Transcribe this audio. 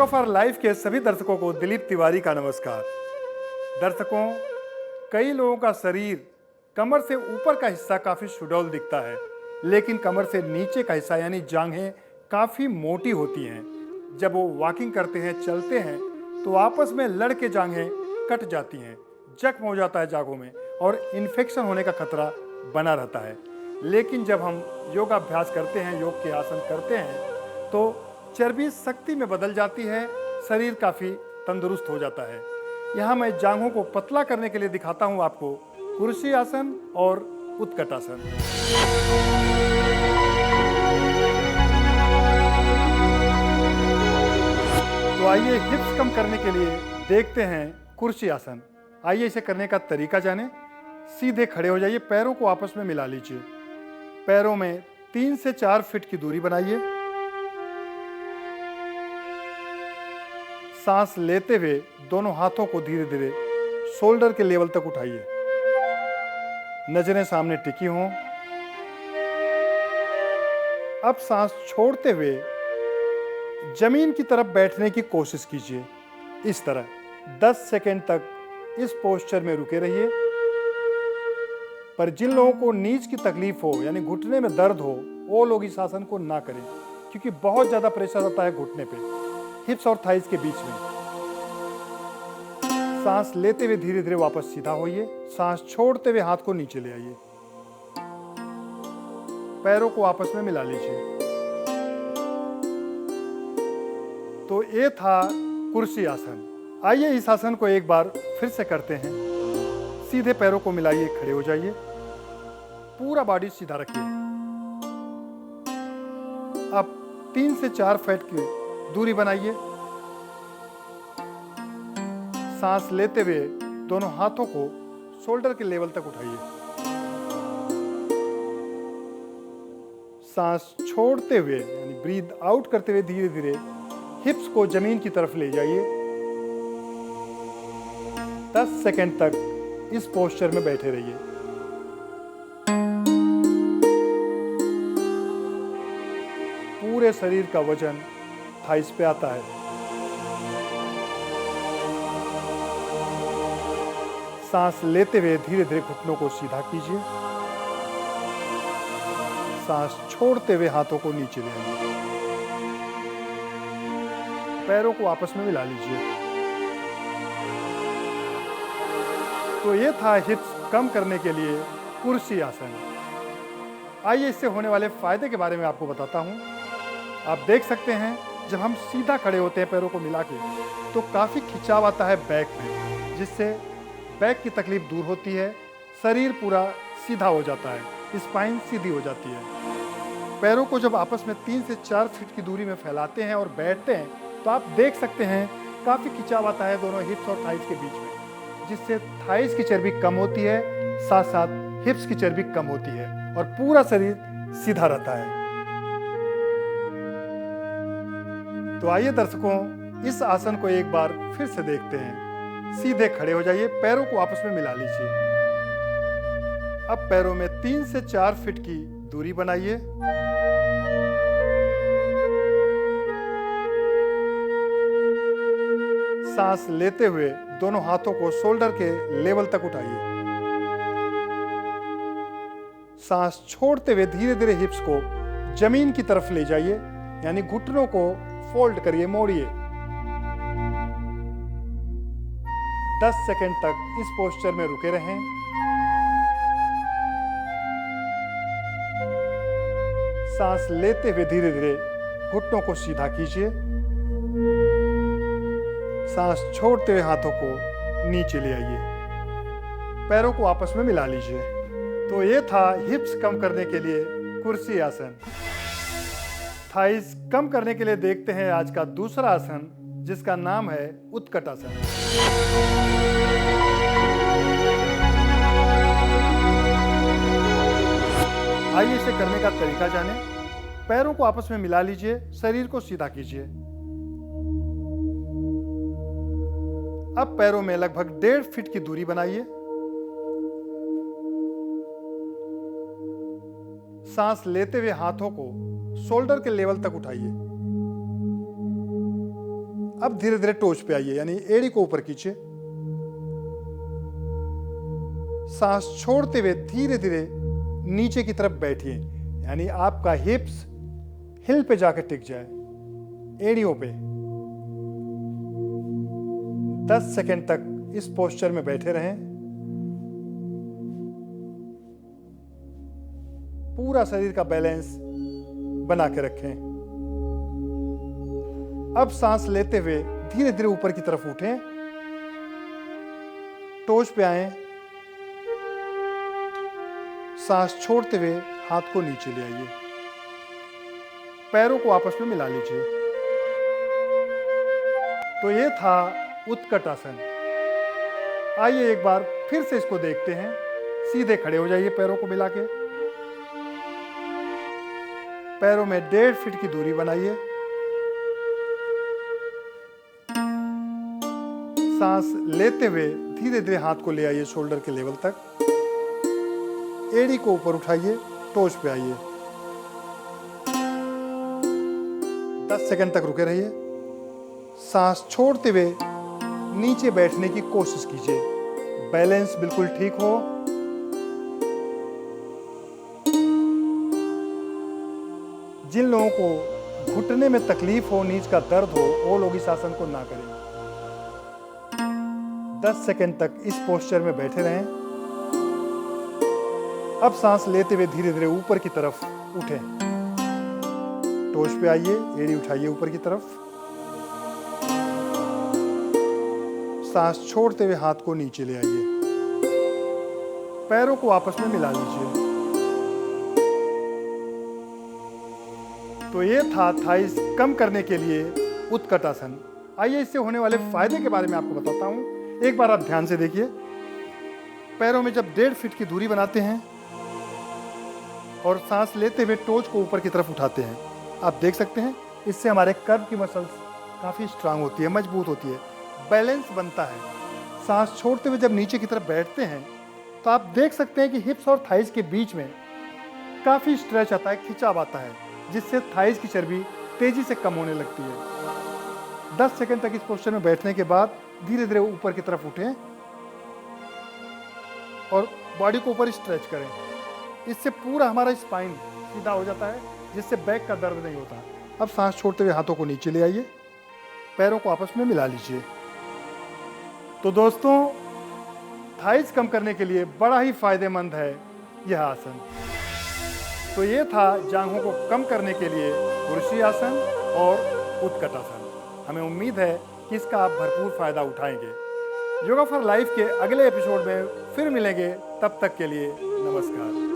Of our life के सभी दर्शकों को दिलीप तिवारी का नमस्कार। दर्शकों, कई लोगों का शरीर कमर से ऊपर का हिस्सा काफ़ी सुडौल दिखता है, लेकिन कमर से नीचे का हिस्सा यानी जांघें काफ़ी मोटी होती हैं। जब वो वॉकिंग करते हैं, चलते हैं, तो आपस में लड़ के जांघें कट जाती हैं, जख्म हो जाता है जांघों में और इन्फेक्शन होने का खतरा बना रहता है। लेकिन जब हम योगाभ्यास करते हैं, योग के आसन करते हैं, तो चर्बी शक्ति में बदल जाती है, शरीर काफ़ी तंदुरुस्त हो जाता है। यहाँ मैं जांघों को पतला करने के लिए दिखाता हूँ आपको कुर्सी आसन और उत्कट आसन। तो आइए हिप्स कम करने के लिए देखते हैं कुर्सी आसन। आइए इसे करने का तरीका जानें। सीधे खड़े हो जाइए, पैरों को आपस में मिला लीजिए। पैरों में 3 से 4 फीट की दूरी बनाइए। सांस लेते हुए दोनों हाथों को धीरे धीरे शोल्डर के लेवल तक उठाइए। नजरें सामने टिकी हों। अब सांस छोड़ते हुए जमीन की तरफ बैठने की कोशिश कीजिए। इस तरह 10 सेकंड तक इस पोस्चर में रुके रहिए। पर जिन लोगों को नीज की तकलीफ हो यानी घुटने में दर्द हो, वो लोग इस आसन को ना करें, क्योंकि बहुत ज्यादा प्रेशर होता है घुटने पे, हिप्स और थाइस के बीच में। सांस लेते हुए धीरे धीरे वापस सीधा होइए। सांस छोड़ते हुए हाथ को नीचे ले आइए। पैरों को आपस में मिला लीजिए। तो ये था कुर्सी आसन। आइए इस आसन को एक बार फिर से करते हैं। सीधे पैरों को मिलाइए, खड़े हो जाइए, पूरा बॉडी सीधा रखिए। अब 3 से 4 फीट की दूरी बनाइए। सांस लेते हुए दोनों हाथों को शोल्डर के लेवल तक उठाइए। सांस छोड़ते हुए यानी ब्रीथ आउट करते हुए धीरे धीरे हिप्स को जमीन की तरफ ले जाइए। 10 सेकंड तक इस पोस्चर में बैठे रहिए। पूरे शरीर का वजन थाइस पे आता है। सांस लेते हुए धीरे धीरे घुटनों को सीधा कीजिए। सांस छोड़ते हुए हाथों को नीचे ले आइए। पैरों को आपस में मिला लीजिए। तो ये था हिप्स कम करने के लिए कुर्सी आसन। आइए इससे होने वाले फायदे के बारे में आपको बताता हूँ। आप देख सकते हैं, जब हम सीधा खड़े होते हैं पैरों को मिला के, तो काफ़ी खिंचाव आता है बैक में, जिससे बैक की तकलीफ दूर होती है, शरीर पूरा सीधा हो जाता है, स्पाइन सीधी हो जाती है। पैरों को जब आपस में 3 से 4 फीट की दूरी में फैलाते हैं और बैठते हैं, तो आप देख सकते हैं काफ़ी खिंचाव आता है दोनों हिप्स और थाइस के बीच में, जिससे थाइस की चर्बी कम होती है, साथ साथ हिप्स की चर्बी कम होती है और पूरा शरीर सीधा रहता है। तो आइए दर्शकों, इस आसन को एक बार फिर से देखते हैं। सीधे खड़े हो जाइए, पैरों को आपस में मिला लीजिए। अब पैरों में 3 से 4 फीट की दूरी बनाइए। सांस लेते हुए दोनों हाथों को शोल्डर के लेवल तक उठाइए। सांस छोड़ते हुए धीरे धीरे हिप्स को जमीन की तरफ ले जाइए, यानी घुटनों को फोल्ड करिए, मोड़िए। 10 सेकंड तक इस पोस्चर में रुके रहें। सांस लेते हुए धीरे धीरे घुटनों को सीधा कीजिए। सांस छोड़ते हुए हाथों को नीचे ले आइए। पैरों को आपस में मिला लीजिए। तो ये था हिप्स कम करने के लिए कुर्सी आसन। थाइस कम करने के लिए देखते हैं आज का दूसरा आसन, जिसका नाम है उत्कट आसन। आइए इसे करने का तरीका जानें। पैरों को आपस में मिला लीजिए, शरीर को सीधा कीजिए। अब पैरों में लगभग 1.5 फीट की दूरी बनाइए। सांस लेते हुए हाथों को शोल्डर के लेवल तक उठाइए। अब धीरे धीरे टोच पे आइए, यानी एड़ी को ऊपर खींचे। सांस छोड़ते हुए धीरे धीरे नीचे की तरफ बैठिए, यानी आपका हिप्स हिल पे जाकर टिक जाए, एड़ियों पे। 10 सेकंड तक इस पोस्चर में बैठे रहें। पूरा शरीर का बैलेंस बना के रखें। अब सांस लेते हुए धीरे धीरे ऊपर की तरफ उठें, टोच पे आएं। सांस छोड़ते हुए हाथ को नीचे ले आइए, पैरों को आपस में मिला लीजिए। तो ये था उत्कट आसन। आइए एक बार फिर से इसको देखते हैं। सीधे खड़े हो जाइए, पैरों को मिला के। पैरों में 1.5 फीट की दूरी बनाइए। सांस लेते हुए धीरे धीरे हाथ को ले आइए शोल्डर के लेवल तक। एड़ी को ऊपर उठाइए, टोच पे आइए। 10 सेकंड तक रुके रहिए। सांस छोड़ते हुए नीचे बैठने की कोशिश कीजिए, बैलेंस बिल्कुल ठीक हो। जिन लोगों को घुटने में तकलीफ हो, नीच का दर्द हो, वो लोग इस आसन को ना करें। 10 सेकंड तक इस पोस्चर में बैठे रहें। अब सांस लेते हुए धीरे धीरे ऊपर की तरफ उठें, टोच पे आइए, एड़ी उठाइए ऊपर की तरफ। सांस छोड़ते हुए हाथ को नीचे ले आइए, पैरों को आपस में मिला लीजिए। तो ये था थाइस कम करने के लिए उत्कट आसन। आइए इससे होने वाले फायदे के बारे में आपको बताता हूं। एक बार आप ध्यान से देखिए। पैरों में जब 1.5 फीट की दूरी बनाते हैं और सांस लेते हुए टोच को ऊपर की तरफ उठाते हैं, आप देख सकते हैं इससे हमारे कर्व की मसल्स काफ़ी स्ट्रांग होती है, मजबूत होती है, बैलेंस बनता है। सांस छोड़ते हुए जब नीचे की तरफ बैठते हैं तो आप देख सकते हैं कि हिप्स और थाइस के बीच में काफ़ी स्ट्रेच आता है, खिंचाव आता है, जिससे थाइस की चर्बी तेजी से कम होने लगती है। 10 सेकंड तक इस पोस्चर में बैठने के बाद धीरे धीरे ऊपर की तरफ उठें और बॉडी को ऊपर स्ट्रेच करें। इससे पूरा हमारा स्पाइन सीधा हो जाता है, जिससे बैक का दर्द नहीं होता। अब सांस छोड़ते हुए हाथों को नीचे ले आइए, पैरों को आपस में मिला लीजिए। तो दोस्तों, थाइस कम करने के लिए बड़ा ही फायदेमंद है यह आसन। तो ये था जांघों को कम करने के लिए कुर्सी आसन और उत्कट आसन। हमें उम्मीद है कि इसका आप भरपूर फायदा उठाएंगे। योगा फॉर लाइफ के अगले एपिसोड में फिर मिलेंगे। तब तक के लिए नमस्कार।